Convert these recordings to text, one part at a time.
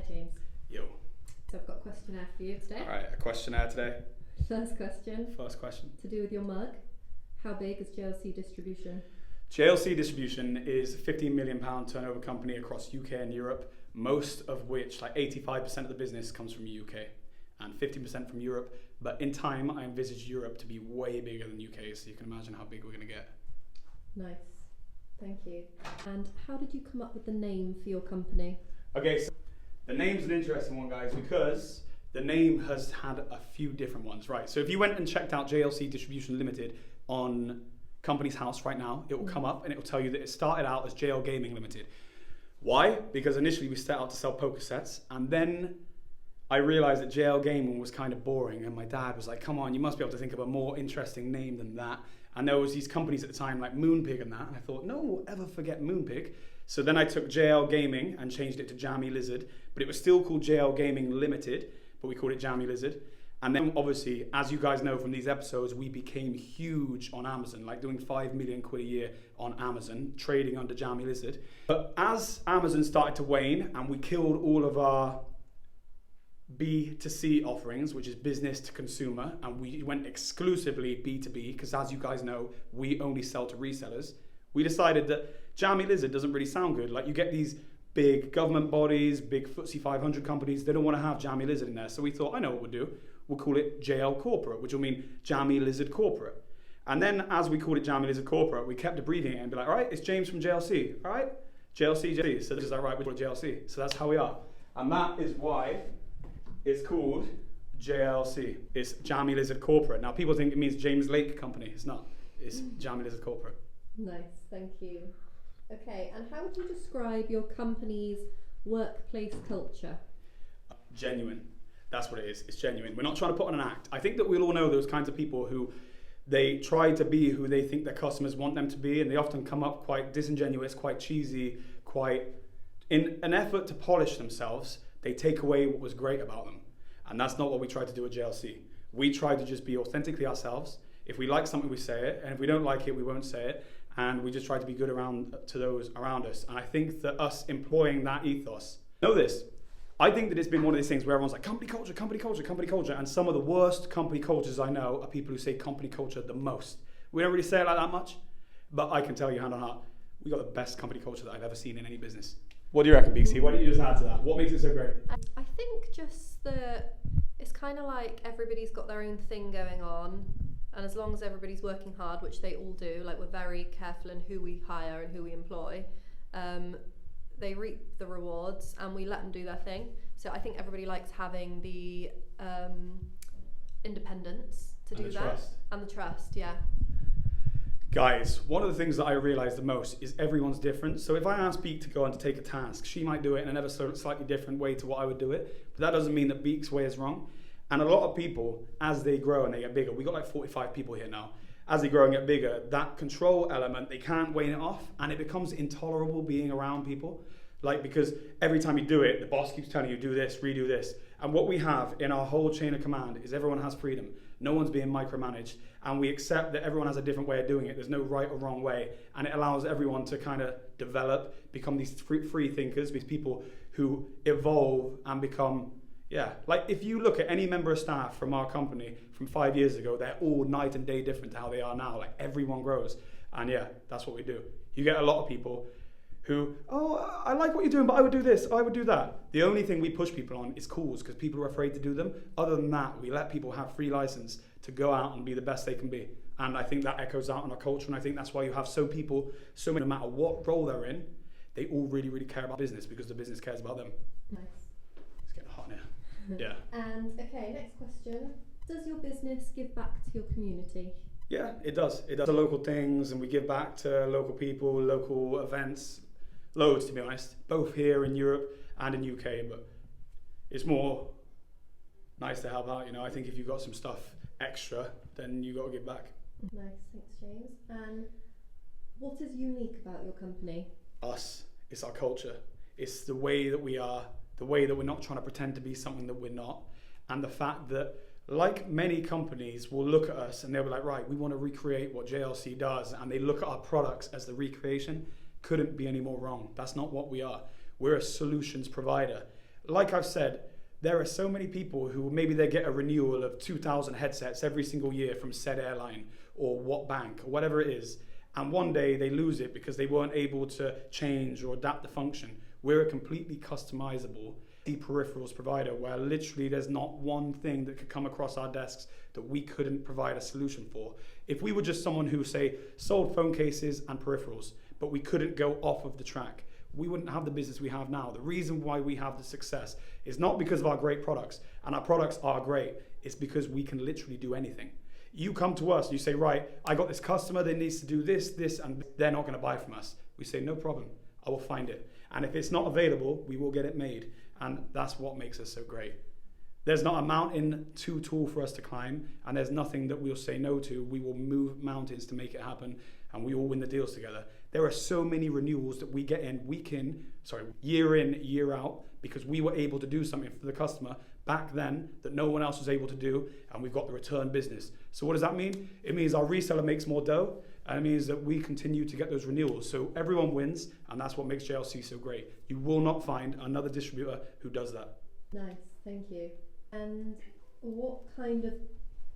Hi James. Yo. So I've got a questionnaire for you today. Alright, a questionnaire today. First question. To do with your mug. How big is JLC Distribution? JLC Distribution is a £15 million turnover company across UK and Europe, most of which, like 85% of the business comes from the UK and 15% from Europe. But in time, I envisage Europe to be way bigger than UK, so you can imagine how big we're going to get. Nice. Thank you. And how did you come up with the name for your company? Okay, so the name's an interesting one, guys, because the name has had a few different ones, right? So if you went and checked out JLC Distribution Limited on Company's House right now, it will come up and it will tell you that it started out as JL Gaming Limited. Why? Because initially we set out to sell poker sets, and then I realized that JL Gaming was kind of boring, and my dad was like, come on, you must be able to think of a more interesting name than that. And there was these companies at the time like Moonpig and that, and I thought, no one will ever forget Moonpig. So then I took JL Gaming and changed it to Jammy Lizard, but it was still called JL Gaming Limited, but we called it Jammy Lizard. And then obviously, as you guys know from these episodes, we became huge on Amazon, like doing 5 million quid a year on Amazon, trading under Jammy Lizard. But as Amazon started to wane and we killed all of our B2C offerings, which is business to consumer, and we went exclusively B2B, because as you guys know, we only sell to resellers, we decided that Jammy Lizard doesn't really sound good. Like, you get these big government bodies, big FTSE 500 companies, they don't want to have Jammy Lizard in there. So we thought, I know what we'll do. We'll call it JL Corporate, which will mean Jammy Lizard Corporate. And then as we called it Jammy Lizard Corporate, we kept abbreviating it and be like, all right, it's James from JLC, all right? JLC. So this is our right, we call it JLC. So that's how we are. And that is why it's called JLC. It's Jammy Lizard Corporate. Now people think it means James Lake Company. It's not. It's Jammy Lizard Corporate. Nice, thank you. Okay, and how would you describe your company's workplace culture? Genuine. That's what it is. It's genuine. We're not trying to put on an act. I think that we'll all know those kinds of people who they try to be who they think their customers want them to be, and they often come up quite disingenuous, quite cheesy, quite in an effort to polish themselves. They take away what was great about them. And that's not what we try to do at JLC. We try to just be authentically ourselves. If we like something, we say it. And if we don't like it, we won't say it. And we just try to be good around to those around us. And I think that us employing that ethos, know this, I think that it's been one of these things where everyone's like, company culture, company culture, company culture. And some of the worst company cultures I know are people who say company culture the most. We don't really say it like that much, but I can tell you hand on heart, we got the best company culture that I've ever seen in any business. What do you reckon, Beaksy? Why don't you just add to that? What makes it so great? I think just that it's kind of like everybody's got their own thing going on, and as long as everybody's working hard, which they all do, like we're very careful in who we hire and who we employ, they reap the rewards and we let them do their thing. So I think everybody likes having the independence to do that. Trust. And the trust, yeah. Guys, one of the things that I realize the most is everyone's different. So if I ask Beak to go and to take a task, she might do it in an ever so slightly different way to what I would do it. But that doesn't mean that Beak's way is wrong. And a lot of people, as they grow and they get bigger, we got like 45 people here now. As they grow and get bigger, that control element, they can't wane it off, and it becomes intolerable being around people. Like, because every time you do it, the boss keeps telling you, do this, redo this. And what we have in our whole chain of command is everyone has freedom. No one's being micromanaged, and we accept that everyone has a different way of doing it. There's no right or wrong way, and it allows everyone to kind of develop, become these free thinkers, these people who evolve and become, yeah. Like, if you look at any member of staff from our company from 5 years ago, they're all night and day different to how they are now. Like, everyone grows, and yeah, that's what we do. You get a lot of people who, oh, I like what you're doing, but I would do this, I would do that. The only thing we push people on is calls, because people are afraid to do them. Other than that, we let people have free license to go out and be the best they can be. And I think that echoes out in our culture, and I think that's why you have so many, no matter what role they're in, they all really, really care about business, because the business cares about them. Nice. It's getting hot now. Yeah. And okay, next question. Does your business give back to your community? Yeah, it does. It does local things, and we give back to local people, local events. Loads, to be honest, both here in Europe and in UK, but it's more nice to help out, you know. I think if you've got some stuff extra, then you got to give back. Nice, thanks James. And what is unique about your company? Us. It's our culture. It's the way that we are, the way that we're not trying to pretend to be something that we're not, and the fact that, like many companies, will look at us and they'll be like, right, we want to recreate what JLC does, and they look at our products as the recreation. Couldn't be any more wrong. That's not what we are. We're a solutions provider. like I've said, there are so many people who maybe they get a renewal of 2,000 headsets every single year from said airline or what bank or whatever it is. And one day they lose it because they weren't able to change or adapt the function. We're a completely customizable peripherals provider where literally there's not one thing that could come across our desks that we couldn't provide a solution for. If we were just someone who, say, sold phone cases and peripherals, but we couldn't go off of the track, we wouldn't have the business we have now. The reason why we have the success is not because of our great products, and our products are great, it's because we can literally do anything. You come to us, you say, right, I got this customer that needs to do this, and they're not going to buy from us. We say, no problem, I will find it. And if it's not available, we will get it made. And that's what makes us so great. There's not a mountain too tall for us to climb, and there's nothing that we'll say no to. We will move mountains to make it happen, and we all win the deals together. There are so many renewals that we get in year in, year out, because we were able to do something for the customer back then that no one else was able to do, and we've got the return business. So what does that mean? It means our reseller makes more dough, and it means that we continue to get those renewals. So everyone wins, and that's what makes JLC so great. You will not find another distributor who does that. Nice, thank you. And what kind of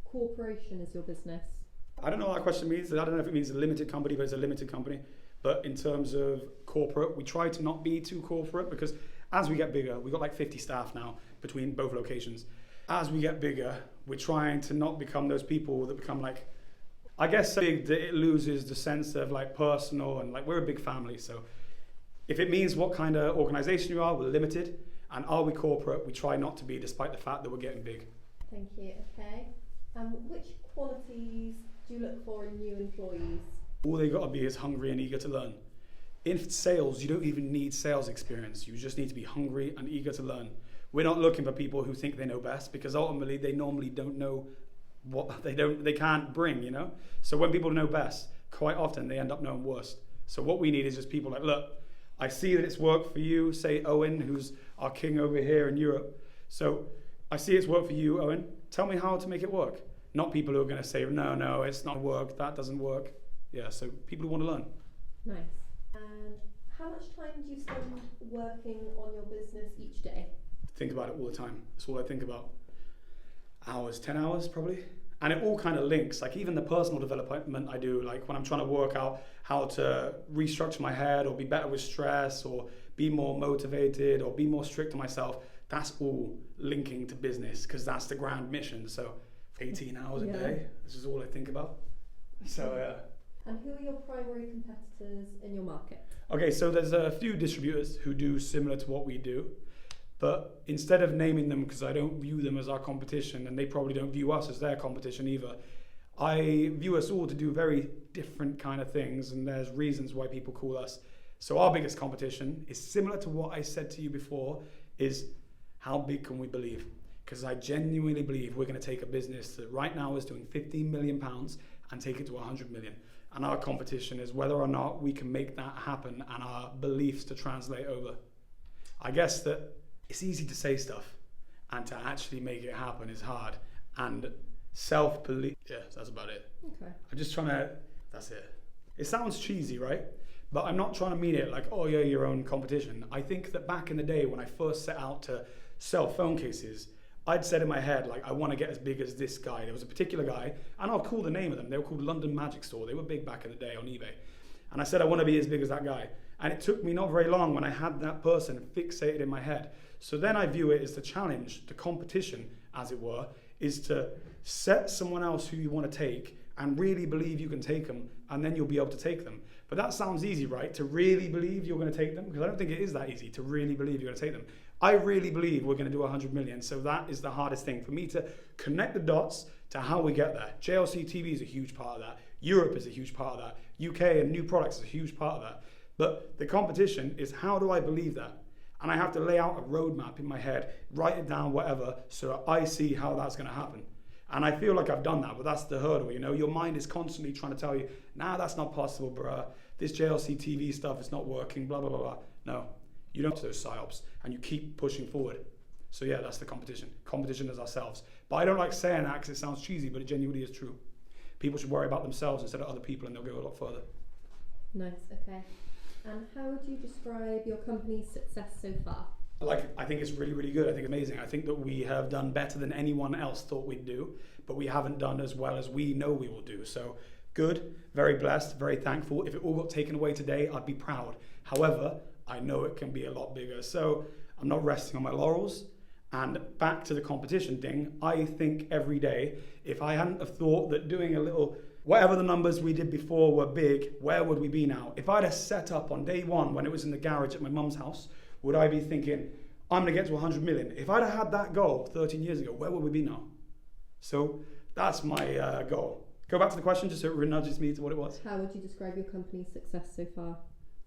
corporation is your business? I don't know what that question means. I don't know if it means a limited company, but it's a limited company. But in terms of corporate, we try to not be too corporate because as we get bigger, we've got like 50 staff now between both locations. As we get bigger, we're trying to not become those people that become like, I guess big that it loses the sense of like personal and like we're a big family. So if it means what kind of organization you are, we're limited. And are we corporate? We try not to be, despite the fact that we're getting big. Thank you. Okay. Which qualities do you look for in new employees? All they got to be is hungry and eager to learn. In sales, you don't even need sales experience. You just need to be hungry and eager to learn. We're not looking for people who think they know best because ultimately they normally don't know what they can't bring, you know? So when people know best, quite often they end up knowing worst. So what we need is just people like, look, I see that it's worked for you, say Owen, who's our king over here in Europe. So I see it's worked for you, Owen. Tell me how to make it work. Not people who are going to say, no, it's not work, that doesn't work. Yeah, so people who want to learn. Nice. And how much time do you spend working on your business each day? Think about it all the time. That's all I think about. Hours, 10 hours probably. And it all kind of links, like even the personal development I do, like when I'm trying to work out how to restructure my head or be better with stress or be more motivated or be more strict to myself, that's all linking to business because that's the grand mission. So 18 hours a day, this is all I think about. So yeah. And who are your primary competitors in your market? Okay, so there's a few distributors who do similar to what we do. But instead of naming them, because I don't view them as our competition, and they probably don't view us as their competition either, I view us all to do very different kind of things, and there's reasons why people call us. So our biggest competition is similar to what I said to you before, is how big can we believe? Because I genuinely believe we're going to take a business that right now is doing £15 million and take it to 100 million. And our competition is whether or not we can make that happen and our beliefs to translate over. I guess that it's easy to say stuff and to actually make it happen is hard. And self-belief, yeah, that's about it. Okay. I'm just trying to, that's it. It sounds cheesy, right? But I'm not trying to mean it like, oh yeah, your own competition. I think that back in the day when I first set out to sell phone cases, I'd said in my head, like, I want to get as big as this guy. There was a particular guy, and I'll call the name of them. They were called London Magic Store. They were big back in the day on eBay. And I said, I want to be as big as that guy. And it took me not very long when I had that person fixated in my head. So then I view it as the challenge, the competition, as it were, is to set someone else who you want to take and really believe you can take them, and then you'll be able to take them. But that sounds easy, right? To really believe you're going to take them? Because I don't think it is that easy to really believe you're going to take them. I really believe we're going to do 100 million. So that is the hardest thing for me to connect the dots to how we get there. JLC TV is a huge part of that. Europe is a huge part of that. UK and new products is a huge part of that. But the competition is how do I believe that? And I have to lay out a roadmap in my head, write it down, whatever, so I see how that's going to happen. And I feel like I've done that, but that's the hurdle, you know? Your mind is constantly trying to tell you, nah, that's not possible, bruh. This JLC TV stuff is not working, blah, blah, blah, blah. No, you don't do those psyops, and you keep pushing forward. So yeah, that's the competition. Competition is ourselves. But I don't like saying that because it sounds cheesy, but it genuinely is true. People should worry about themselves instead of other people, and they'll go a lot further. Nice, okay. And how would you describe your company's success so far? I think it's really, really good. I think it's amazing. I think that we have done better than anyone else thought we'd do, but we haven't done as well as we know we will do. So good, very blessed, very thankful. If it all got taken away today, I'd be proud. However, I know it can be a lot bigger. So I'm not resting on my laurels. And back to the competition thing, I think every day, if I hadn't have thought that doing a little, whatever the numbers we did before were big, where would we be now? If I'd have set up on day one when it was in the garage at my mum's house, would I be thinking, I'm going to get to 100 million? If I'd have had that goal 13 years ago, where would we be now? So that's my goal. Go back to the question, just so it nudges me to what it was. How would you describe your company's success so far?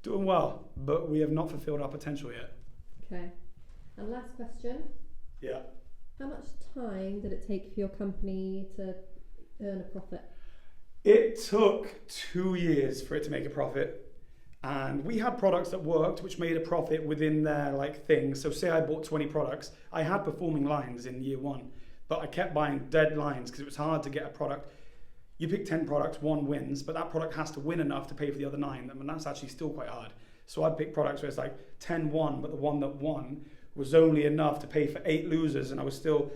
Doing well, but we have not fulfilled our potential yet. Okay. And last question. Yeah. How much time did it take for your company to earn a profit? It took 2 years for it to make a profit. And we had products that worked, which made a profit within their thing. So say I bought 20 products, I had performing lines in year one, but I kept buying dead lines because it was hard to get a product. You pick 10 products, one wins, but that product has to win enough to pay for the other 9. I mean, that's actually still quite hard. So I'd pick products where it's 10 won, but the one that won was only enough to pay for 8 losers, and I was still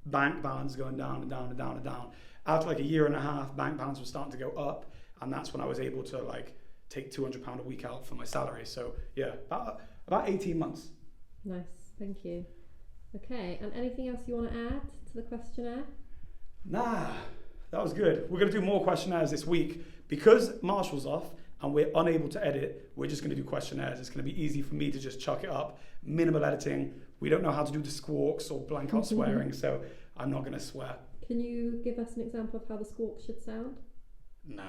bank balance going down and down and down and down. After a year and a half, bank balance was starting to go up, and that's when I was able to take £200 a week out for my salary. So yeah, about 18 months. Nice, thank you. Okay, and anything else you want to add to the questionnaire? Nah, that was good. We're going to do more questionnaires this week. Because Marshall's off and we're unable to edit, we're just going to do questionnaires. It's going to be easy for me to just chuck it up. Minimal editing. We don't know how to do the squawks or blank out swearing, so I'm not going to swear. Can you give us an example of how the squawk should sound? Nah,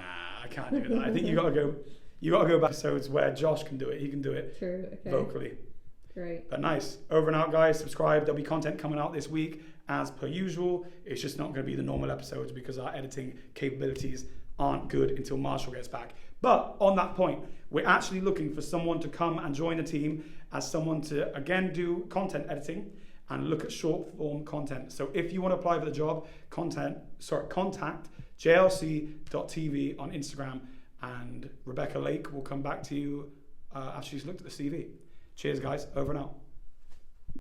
I can't do that. I think you got to go back to episodes where Josh can do it. He can do it True, okay. vocally. Great. But nice. Over and out, guys. Subscribe. There'll be content coming out this week as per usual. It's just not going to be the normal episodes because our editing capabilities aren't good until Marshall gets back. But on that point, we're actually looking for someone to come and join the team as someone to, again, do content editing and look at short form content. So if you want to apply for the job, contact JLC.TV on Instagram, and Rebecca Lake will come back to you after she's looked at the CV. Cheers, guys. Over and out.